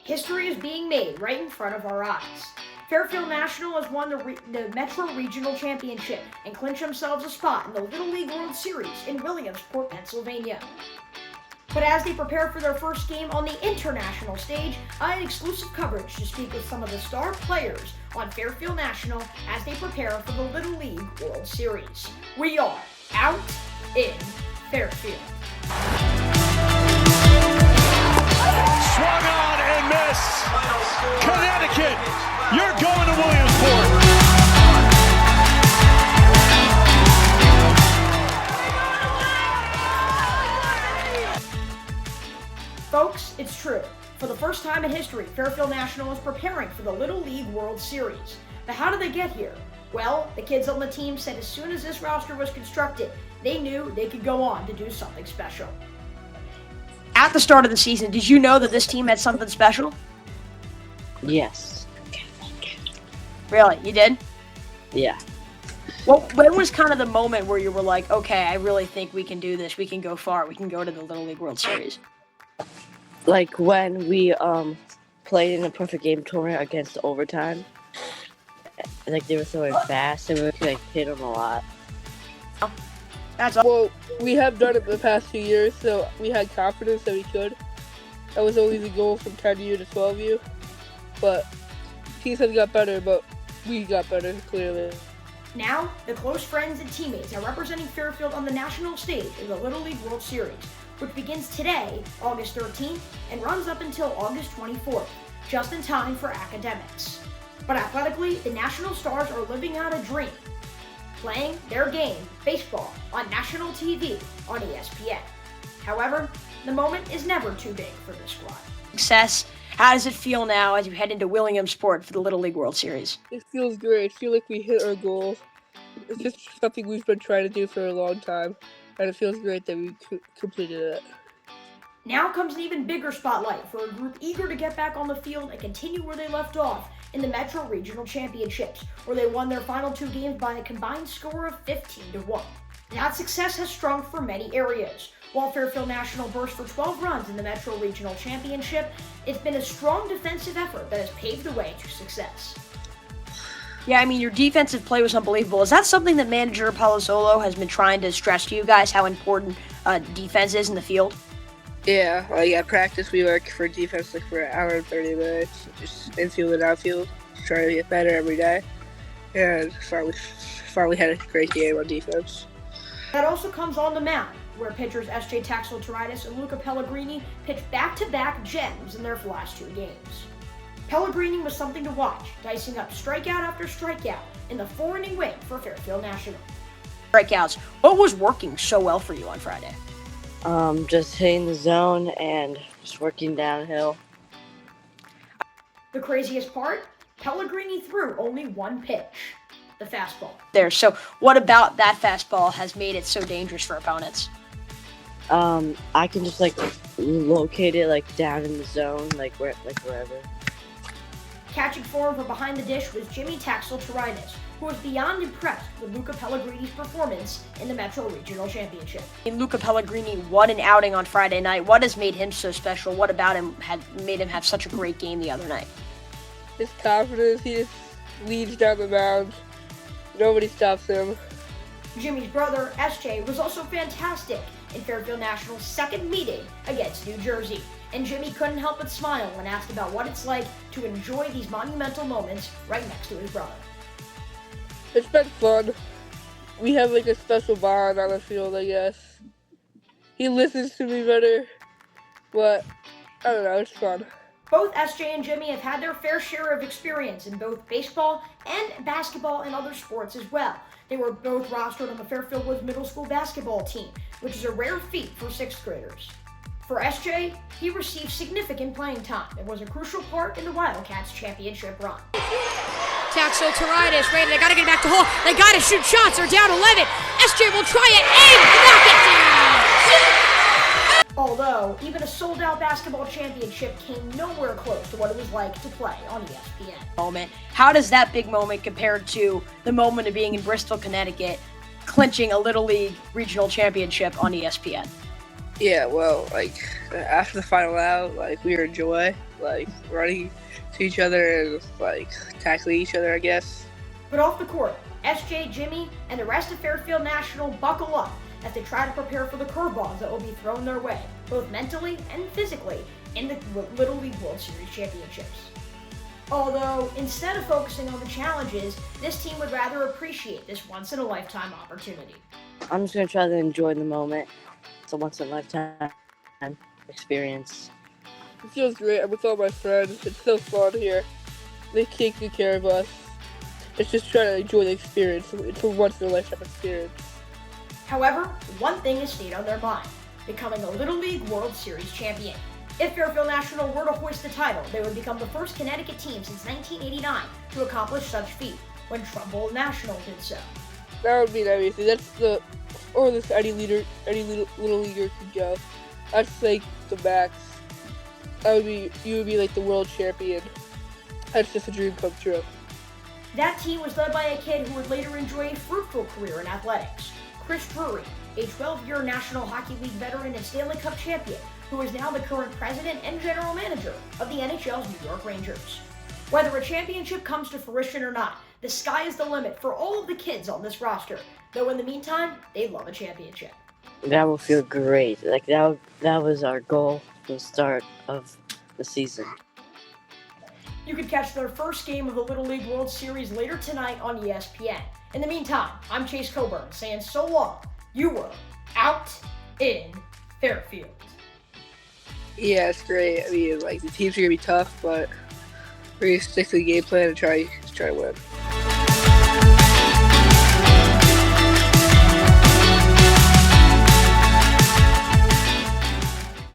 History is being made right in front of our eyes. Fairfield National has won the Metro Regional Championship and clinched themselves a spot in the Little League World Series in Williamsport, Pennsylvania. But as they prepare for their first game on the international stage, I had exclusive coverage to speak with some of the star players on Fairfield National as they prepare for the Little League World Series. We are Out in Fairfield. Swung on and missed. Connecticut, you're going to Williamsport. Folks, it's true. For the first time in history, Fairfield National is preparing for the Little League World Series. But how did they get here? Well, the kids on the team said as soon as this roster was constructed, they knew they could go on to do something special. At the start of the season, did you know that this team had something special? Yes. Really? You did? Yeah. Well, when was kind of the moment where you were like, okay, I really think we can do this. We can go far. We can go to the Little League World Series. Like when we played in a perfect game tournament against overtime. Like they were throwing fast and we could like hit them a lot. That's all. Well, we have done it the past 2 years, so we had confidence that we could. That was always the goal from 10U to 12U. But teams have got better, but we got better, clearly. Now, the close friends and teammates are representing Fairfield on the national stage in the Little League World Series, which begins today, August 13th, and runs up until August 24th, just in time for academics. But athletically, the National Stars are living out a dream, playing their game, baseball, on national TV on ESPN. However, the moment is never too big for this squad. Success. How does it feel now as you head into Williamsport for the Little League World Series? It feels great. I feel like we hit our goal. It's just something we've been trying to do for a long time, and it feels great that we completed it. Now comes an even bigger spotlight for a group eager to get back on the field and continue where they left off in the Metro Regional Championships, where they won their final 2 games by a combined score of 15-1. That success has strung for many areas. While Fairfield National burst for 12 runs in the Metro Regional Championship, it's been a strong defensive effort that has paved the way to success. Yeah, I mean, your defensive play was unbelievable. Is that something that manager Palazzolo has been trying to stress to you guys, how important defense is in the field? Yeah, like at practice we work for defense like for an hour and 30 minutes, just infield and outfield, trying to get better every day. And finally had a great game on defense. That also comes on the mound, where pitchers Chase Taxiltaridis and Luca Pellegrini pitched back-to-back gems in their last 2 games. Pellegrini was something to watch, dicing up strikeout after strikeout in the 4-inning win for Fairfield National. Strikeouts. What was working so well for you on Friday? Just hitting the zone and just working downhill. The craziest part? Pellegrini threw only 1 pitch, the fastball. There. So what about that fastball has made it so dangerous for opponents? I can just like locate it like down in the zone, like wherever. Catching for him from behind the dish was Jimmy Taxiltaridis, who was beyond impressed with Luca Pellegrini's performance in the Metro Regional Championship. Luca Pellegrini won an outing on Friday night. What has made him so special? What about him had made him have such a great game the other night? His confidence, he just leads down the mound. Nobody stops him. Jimmy's brother, SJ, was also fantastic in Fairfield National's second meeting against New Jersey. And Jimmy couldn't help but smile when asked about what it's like to enjoy these monumental moments right next to his brother. It's been fun. We have like a special bond on the field, I guess. He listens to me better, but I don't know, it's fun. Both SJ and Jimmy have had their fair share of experience in both baseball and basketball and other sports as well. They were both rostered on the Fairfield Woods Middle School basketball team, which is a rare feat for 6th graders. For SJ, he received significant playing time and was a crucial part in the Wildcats championship run. Taxiltaridis, ready, they gotta get back to hole, they gotta shoot shots, they're down 11, SJ will try it, aim, knock it down! Although, even a sold-out basketball championship came nowhere close to what it was like to play on ESPN. Moment. How does that big moment compare to the moment of being in Bristol, Connecticut, clinching a Little League regional championship on ESPN? Yeah, well, like, after the final out, like, we were in joy, like, running to each other and, like, tackling each other, I guess. But off the court, SJ, Jimmy, and the rest of Fairfield National buckle up as they try to prepare for the curveballs that will be thrown their way, both mentally and physically, in the Little League World Series championships. Although, instead of focusing on the challenges, this team would rather appreciate this once-in-a-lifetime opportunity. I'm just gonna try to enjoy the moment. It's a once-in-a-lifetime experience. It feels great. I'm with all my friends. It's so fun here. They take good care of us. It's just trying to enjoy the experience. It's a once-in-a-lifetime experience. However, one thing has stayed on their mind: becoming a Little League World Series champion. If Fairfield National were to hoist the title, they would become the first Connecticut team since 1989 to accomplish such feat, when Trumbull National did so. That would mean everything. That's the furthest any little leaguer could go. That's like the max. You would be like the world champion. That's just a dream come true. That team was led by a kid who would later enjoy a fruitful career in athletics, Chris Drury, a 12-year National Hockey League veteran and Stanley Cup champion, who is now the current president and general manager of the NHL's New York Rangers. Whether a championship comes to fruition or not, the sky is the limit for all of the kids on this roster, though in the meantime, they love a championship. That will feel great. Like that was our goal from the start of the season. You could catch their first game of the Little League World Series later tonight on ESPN. In the meantime, I'm Chase Coburn saying so long. You were Out in Fairfield. Yeah, it's great. I mean, like, the teams are gonna be tough, but we're gonna stick to the game plan and try to win.